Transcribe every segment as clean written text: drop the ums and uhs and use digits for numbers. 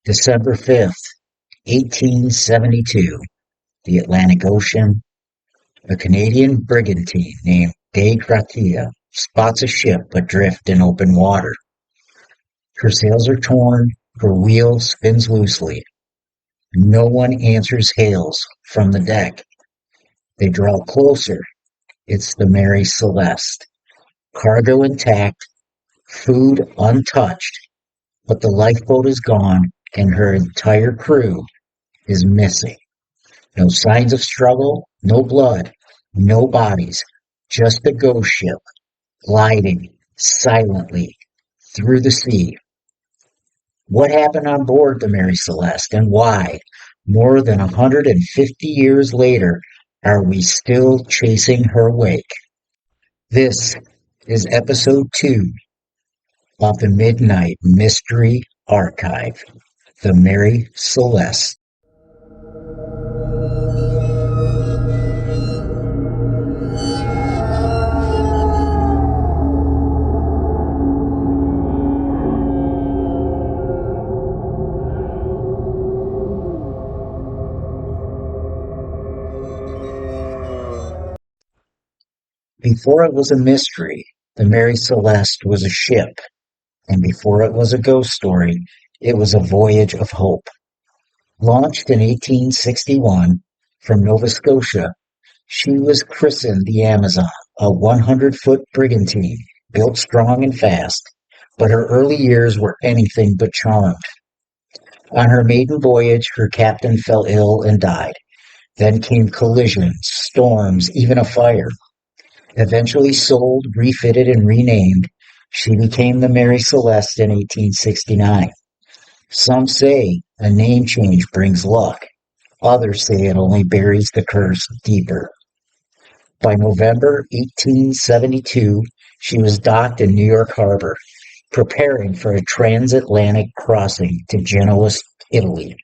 December 5th, 1872, the Atlantic Ocean, a Canadian brigantine named Des Gratia spots a ship adrift in open water. Her sails are torn, her wheel spins loosely. No one answers hails from the deck. They draw closer. It's the Mary Celeste. Cargo intact, food untouched, but the lifeboat is gone and her entire crew is missing. No signs of struggle, no blood, no bodies, just a ghost ship gliding silently through the sea. What happened on board the Mary Celeste and why, more than 150 years later, are we still chasing her wake? This is episode 2 of the Midnight Mystery Archive, the Mary Celeste. Before it was a mystery, the Mary Celeste was a ship, and before it was a ghost story, it was a voyage of hope. Launched in 1861 from Nova Scotia, she was christened the Amazon, a 100-foot brigantine, built strong and fast, but her early years were anything but charmed. On her maiden voyage, her captain fell ill and died. Then came collisions, storms, even a fire. Eventually sold, refitted, and renamed, she became the Mary Celeste in 1869. Some say a name change brings luck. Others say it only buries the curse deeper. By November 1872, she was docked in New York Harbor, preparing for a transatlantic crossing to Genoa, Italy.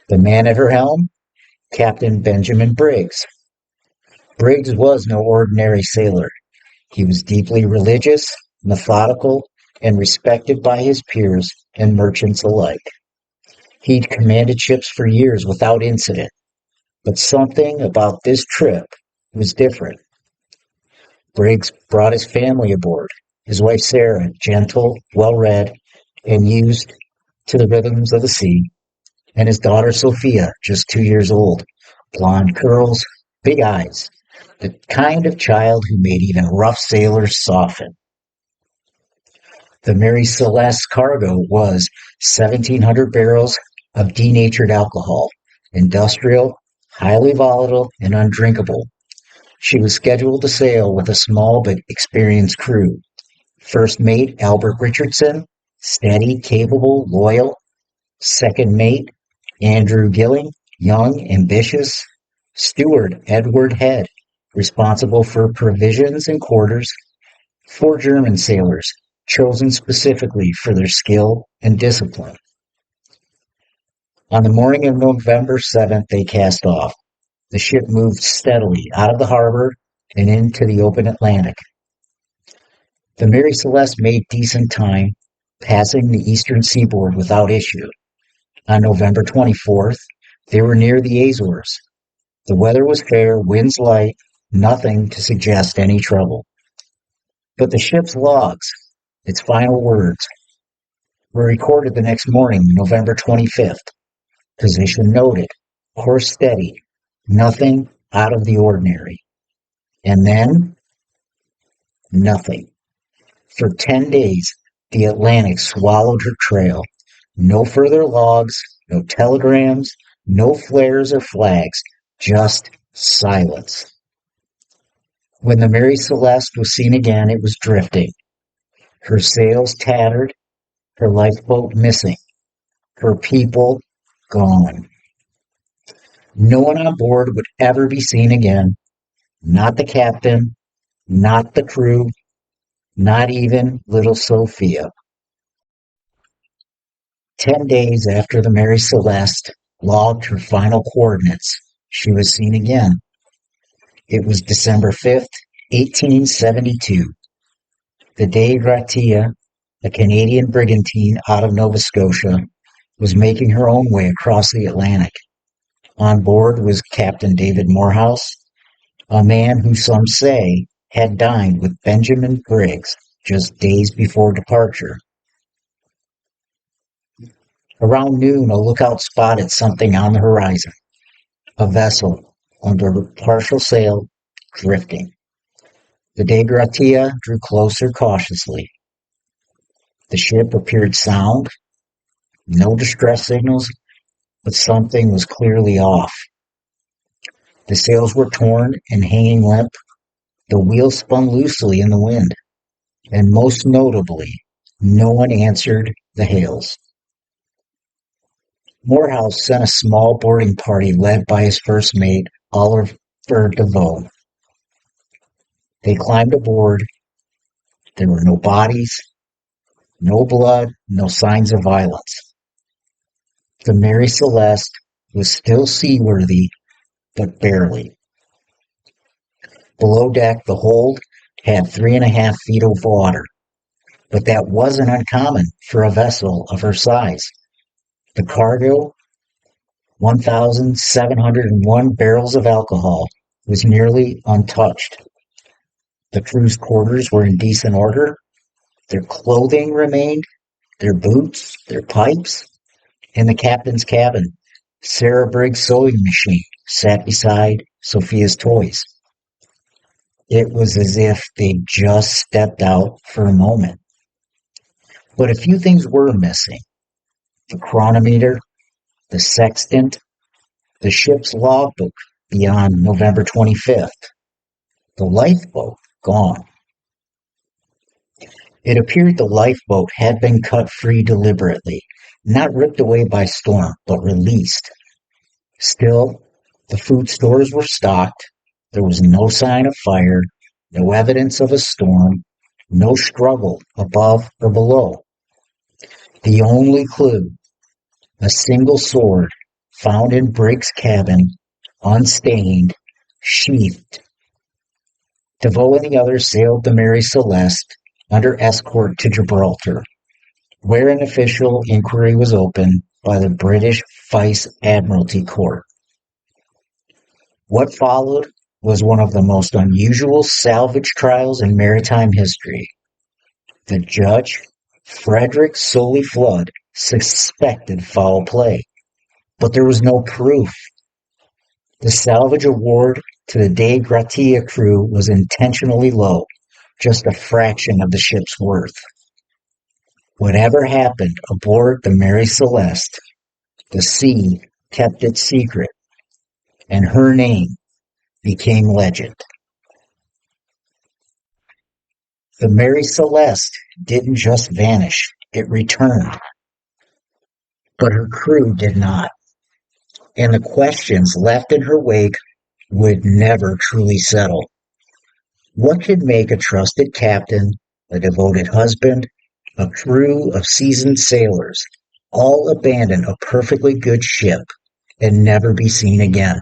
The man at her helm? Captain Benjamin Briggs. Briggs was no ordinary sailor. He was deeply religious, methodical, and respected by his peers and merchants alike. He'd commanded ships for years without incident, but something about this trip was different. Briggs brought his family aboard, his wife Sarah, gentle, well-read, and used to the rhythms of the sea, and his daughter Sophia, just 2 years old, blonde curls, big eyes, the kind of child who made even rough sailors soften. The Mary Celeste's cargo was 1,700 barrels of denatured alcohol, industrial, highly volatile, and undrinkable. She was scheduled to sail with a small but experienced crew. First mate Albert Richardson, steady, capable, loyal. Second mate Andrew Gilling, young, ambitious. Steward Edward Head, responsible for provisions and quarters. 4 German sailors, chosen specifically for their skill and discipline. On the morning of November 7th, they cast off. The ship moved steadily out of the harbor and into the open Atlantic. The Mary Celeste made decent time, passing the eastern seaboard without issue. On November 24th, they were near the Azores. The weather was fair, winds light, nothing to suggest any trouble. But the ship's logs, its final words, were recorded the next morning, November 25th. Position noted, course steady, nothing out of the ordinary. And then, nothing. For 10 days, the Atlantic swallowed her trail. No further logs, no telegrams, no flares or flags, just silence. When the Mary Celeste was seen again, it was drifting. Her sails tattered, her lifeboat missing, her people gone. No one on board would ever be seen again. Not the captain, not the crew, not even little Sophia. 10 days after the Mary Celeste logged her final coordinates, she was seen again. It was December 5th, 1872. The Des Gratia, a Canadian brigantine out of Nova Scotia, was making her own way across the Atlantic. On board was Captain David Morehouse, a man who some say had dined with Benjamin Briggs just days before departure. Around noon, a lookout spotted something on the horizon, a vessel under partial sail, drifting. The De Gratia drew closer cautiously. The ship appeared sound, no distress signals, but something was clearly off. The sails were torn and hanging limp, the wheels spun loosely in the wind, and most notably, no one answered the hails. Morehouse sent a small boarding party led by his first mate, Oliver DeVoe. They climbed aboard. There were no bodies, no blood, no signs of violence. The Mary Celeste was still seaworthy, but barely. Below deck, the hold had 3.5 feet of water, but that wasn't uncommon for a vessel of her size. The cargo, 1,701 barrels of alcohol, was nearly untouched. The crew's quarters were in decent order. Their clothing remained, their boots, their pipes. In the captain's cabin, Sarah Briggs' sewing machine sat beside Sophia's toys. It was as if they'd just stepped out for a moment. But a few things were missing. The chronometer, the sextant, the ship's logbook beyond November 25th. The lifeboat gone. It appeared the lifeboat had been cut free deliberately, not ripped away by storm, but released. Still, the food stores were stocked. There was no sign of fire, no evidence of a storm, no struggle above or below. The only clue, a single sword found in Briggs' cabin, unstained, sheathed. DeVoe and the others sailed the Mary Celeste under escort to Gibraltar, where an official inquiry was opened by the British Vice Admiralty Court. What followed was one of the most unusual salvage trials in maritime history. The judge, Frederick Soley Flood, suspected foul play, but there was no proof. The salvage award to the De Gratia crew was intentionally low, just a fraction of the ship's worth. Whatever happened aboard the Mary Celeste, the sea kept it secret, and her name became legend. The Mary Celeste didn't just vanish, it returned. But her crew did not, and the questions left in her wake would never truly settle. What could make a trusted captain, a devoted husband, a crew of seasoned sailors all abandon a perfectly good ship and never be seen again?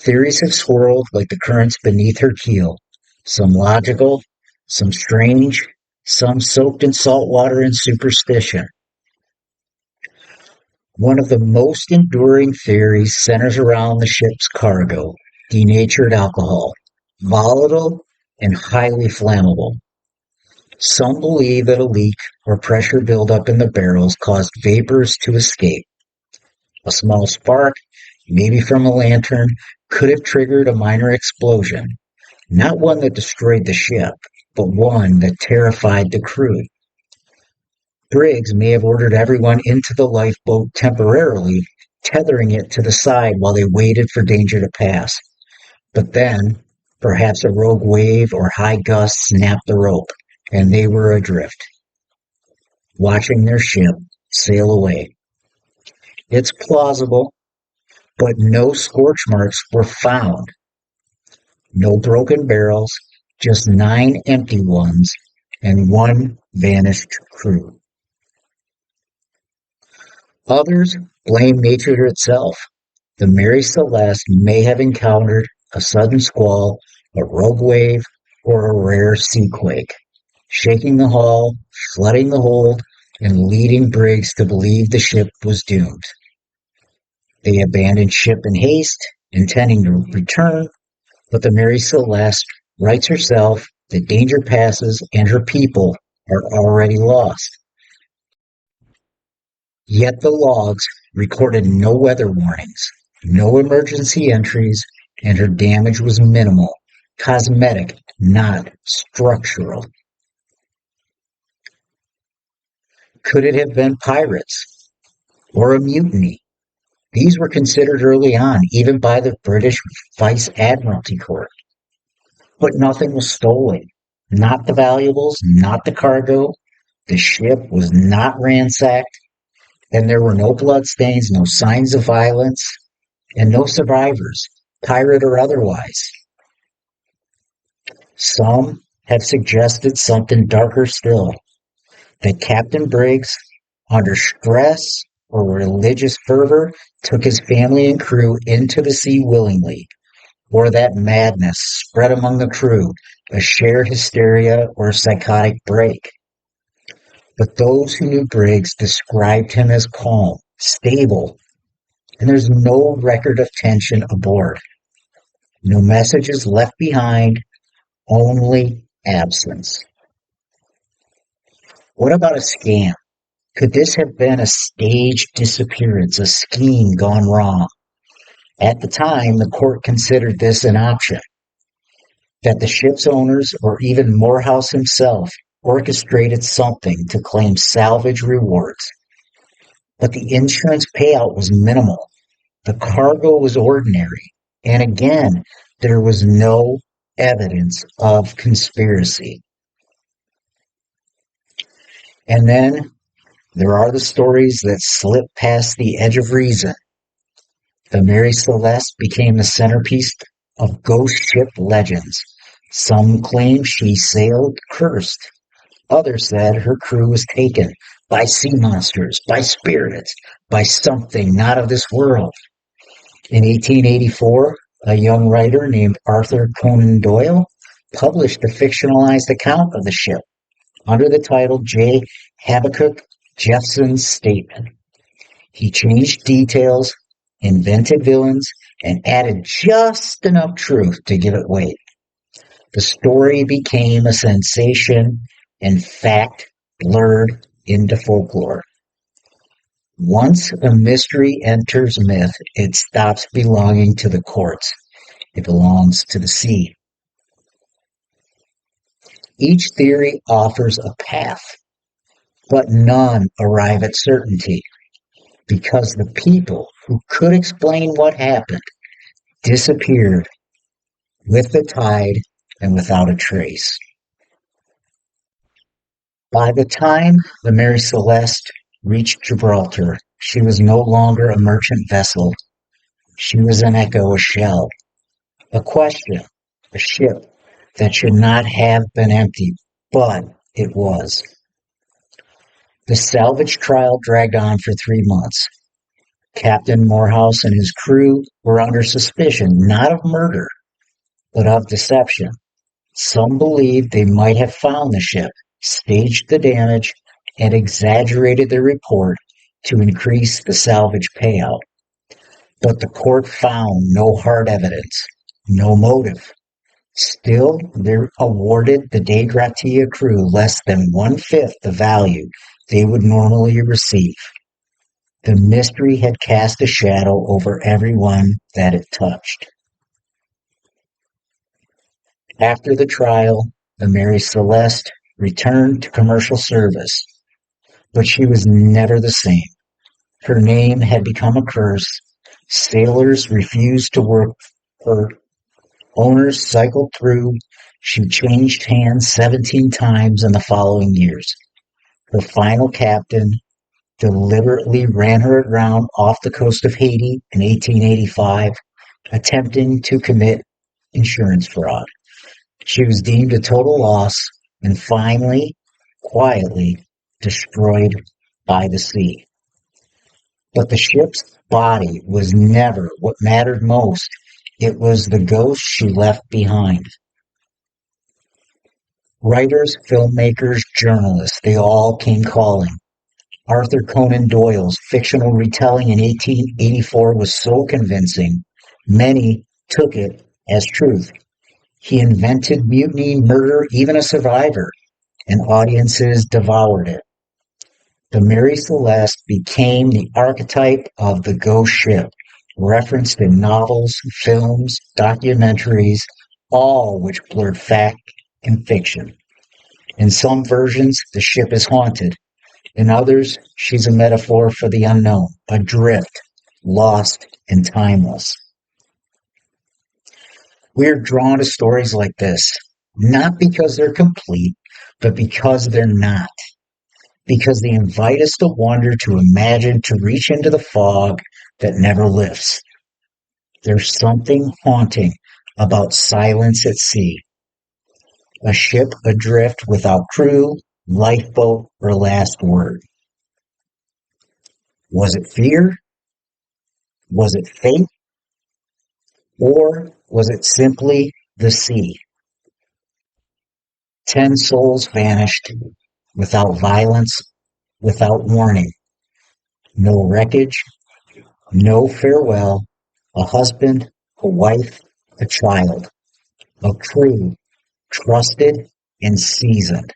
Theories have swirled like the currents beneath her keel, some logical, some strange, some soaked in salt water and superstition. One of the most enduring theories centers around the ship's cargo, denatured alcohol, volatile and highly flammable. Some believe that a leak or pressure buildup in the barrels caused vapors to escape. A small spark, maybe from a lantern, could have triggered a minor explosion, not one that destroyed the ship, but one that terrified the crew. Briggs may have ordered everyone into the lifeboat temporarily, tethering it to the side while they waited for danger to pass. But then, perhaps a rogue wave or high gust snapped the rope, and they were adrift, watching their ship sail away. It's plausible, but no scorch marks were found. No broken barrels, just 9 empty ones, and one vanished crew. Others blame nature itself. The Mary Celeste may have encountered a sudden squall, a rogue wave, or a rare seaquake, shaking the hull, flooding the hold, and leading Briggs to believe the ship was doomed. They abandoned ship in haste, intending to return, but the Mary Celeste writes herself that danger passes and her people are already lost. Yet the logs recorded no weather warnings, no emergency entries, and her damage was minimal, cosmetic, not structural. Could it have been pirates or a mutiny? These were considered early on, even by the British Vice Admiralty Court. But nothing was stolen. Not the valuables, not the cargo. The ship was not ransacked, and there were no bloodstains, no signs of violence, and no survivors, pirate or otherwise. Some have suggested something darker still, that Captain Briggs, under stress or religious fervor, took his family and crew into the sea willingly, or that madness spread among the crew, a shared hysteria or a psychotic break. But those who knew Briggs described him as calm, stable, and there's no record of tension aboard. No messages left behind, only absence. What about a scam? Could this have been a staged disappearance, a scheme gone wrong? At the time, the court considered this an option, that the ship's owners or even Morehouse himself orchestrated something to claim salvage rewards. But the insurance payout was minimal. The cargo was ordinary. And again, there was no evidence of conspiracy. And then there are the stories that slip past the edge of reason. The Mary Celeste became the centerpiece of ghost ship legends. Some claim she sailed cursed. Others said her crew was taken by sea monsters, by spirits, by something not of this world. In 1884, a young writer named Arthur Conan Doyle published a fictionalized account of the ship under the title J. Habakkuk Jeffson's Statement. He changed details, invented villains, and added just enough truth to give it weight. The story became a sensation and fact blurred into folklore. Once a mystery enters myth, it stops belonging to the courts. It belongs to the sea. Each theory offers a path, but none arrive at certainty, because the people who could explain what happened disappeared with the tide and without a trace. By the time the Mary Celeste reached Gibraltar, she was no longer a merchant vessel. She was an echo, a shell, a question, a ship that should not have been emptied, but it was. The salvage trial dragged on for 3 months. Captain Morehouse and his crew were under suspicion not of murder, but of deception. Some believed they might have found the ship, staged the damage, and exaggerated their report to increase the salvage payout. But the court found no hard evidence, no motive. Still, they awarded the De Gratia crew less than 1/5 the value they would normally receive. The mystery had cast a shadow over everyone that it touched. After the trial, the Mary Celeste returned to commercial service, but she was never the same. Her name had become a curse. Sailors refused to work her. Owners cycled through. She changed hands 17 times in the following years. Her final captain deliberately ran her aground off the coast of Haiti in 1885, attempting to commit insurance fraud. She was deemed a total loss and finally, quietly, destroyed by the sea. But the ship's body was never what mattered most. It was the ghost she left behind. Writers, filmmakers, journalists, they all came calling. Arthur Conan Doyle's fictional retelling in 1884 was so convincing, many took it as truth. He invented mutiny, murder, even a survivor, and audiences devoured it. The Mary Celeste became the archetype of the ghost ship, referenced in novels, films, documentaries, all which blurred fact and fiction. In some versions, the ship is haunted. In others, she's a metaphor for the unknown, adrift, lost, and timeless. We are drawn to stories like this, not because they're complete, but because they're not. Because they invite us to wonder, to imagine, to reach into the fog that never lifts. There's something haunting about silence at sea. A ship adrift without crew, lifeboat, or last word. Was it fear? Was it fate? Or was it simply the sea? 10 souls vanished without violence, without warning. No wreckage, no farewell. A husband, a wife, a child. A crew trusted and seasoned.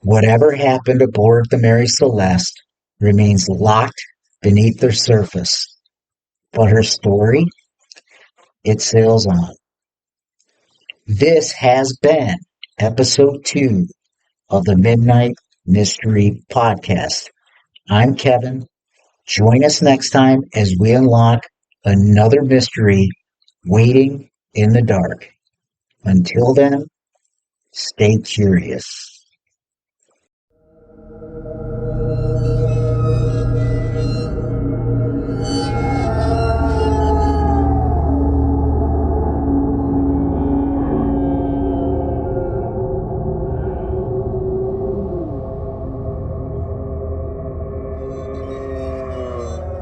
Whatever happened aboard the Mary Celeste remains locked beneath the surface, but her story, it sails on. This has been episode 2 of the Midnight Mystery Podcast. I'm Kevin. Join us next time as we unlock another mystery waiting in the dark. Until then, stay curious.